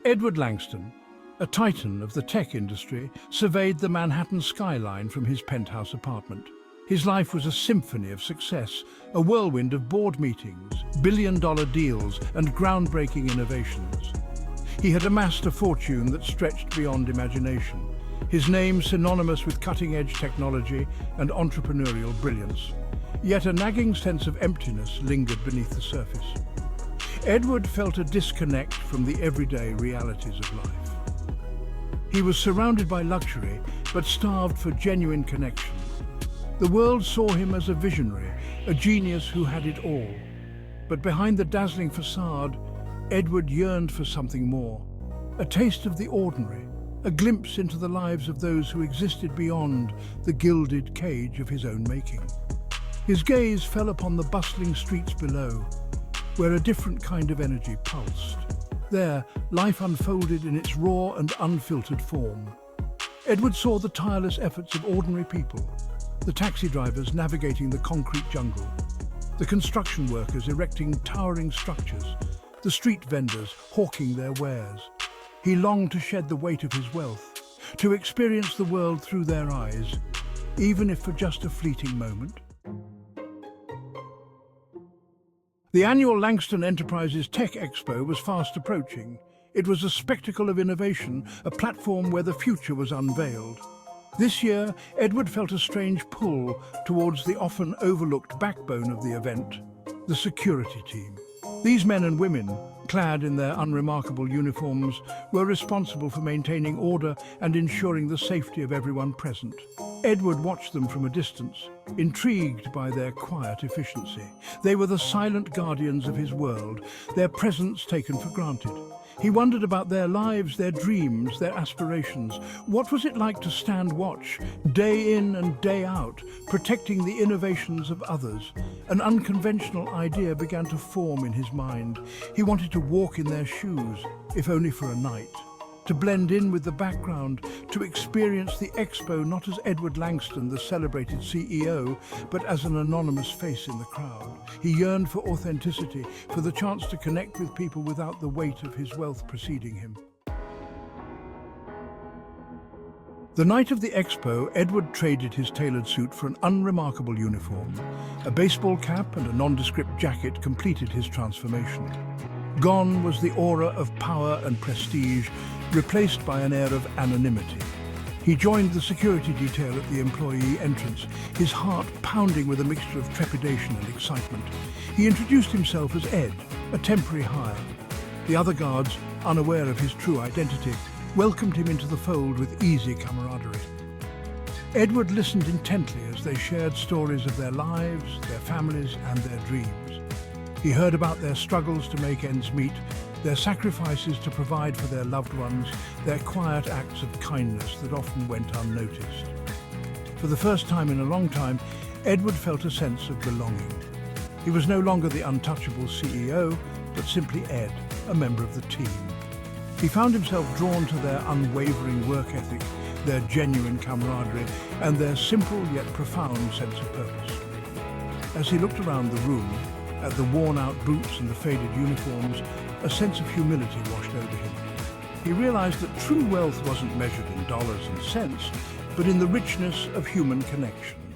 Edward Langston, a titan of the tech industry, surveyed the Manhattan skyline from his penthouse apartment. His life was a symphony of success, a whirlwind of board meetings, billion-dollar deals, and groundbreaking innovations. He had amassed a fortune that stretched beyond imagination, his name synonymous with cutting-edge technology and entrepreneurial brilliance. Yet a nagging sense of emptiness lingered beneath the surface. Edward felt a disconnect from the everyday realities of life. He was surrounded by luxury, but starved for genuine connection. The world saw him as a visionary, a genius who had it all. But behind the dazzling facade, Edward yearned for something more. A taste of the ordinary, a glimpse into the lives of those who existed beyond the gilded cage of his own making. His gaze fell upon the bustling streets below, where a different kind of energy pulsed. There, life unfolded in its raw and unfiltered form. Edward saw the tireless efforts of ordinary people, the taxi drivers navigating the concrete jungle, the construction workers erecting towering structures, the street vendors hawking their wares. He longed to shed the weight of his wealth, to experience the world through their eyes, even if for just a fleeting moment. The annual Langston Enterprises Tech Expo was fast approaching. It was a spectacle of innovation, a platform where the future was unveiled. This year, Edward felt a strange pull towards the often overlooked backbone of the event, the security team. These men and women, clad in their unremarkable uniforms, were responsible for maintaining order and ensuring the safety of everyone present. Edward watched them from a distance, intrigued by their quiet efficiency. They were the silent guardians of his world, their presence taken for granted. He wondered about their lives, their dreams, their aspirations. What was it like to stand watch, day in and day out, protecting the innovations of others? An unconventional idea began to form in his mind. He wanted to walk in their shoes, if only for a night. To blend in with the background, to experience the expo not as Edward Langston, the celebrated CEO, but as an anonymous face in the crowd. He yearned for authenticity, for the chance to connect with people without the weight of his wealth preceding him. The night of the expo, Edward traded his tailored suit for an unremarkable uniform. A baseball cap and a nondescript jacket completed his transformation. Gone was the aura of power and prestige, replaced by an air of anonymity. He joined the security detail at the employee entrance, his heart pounding with a mixture of trepidation and excitement. He introduced himself as Ed, a temporary hire. The other guards, unaware of his true identity, welcomed him into the fold with easy camaraderie. Edward listened intently as they shared stories of their lives, their families, and their dreams. He heard about their struggles to make ends meet, their sacrifices to provide for their loved ones, their quiet acts of kindness that often went unnoticed. For the first time in a long time, Edward felt a sense of belonging. He was no longer the untouchable CEO, but simply Ed, a member of the team. He found himself drawn to their unwavering work ethic, their genuine camaraderie, and their simple yet profound sense of purpose. As he looked around the room, at the worn-out boots and the faded uniforms, a sense of humility washed over him. He realized that true wealth wasn't measured in dollars and cents, but in the richness of human connection.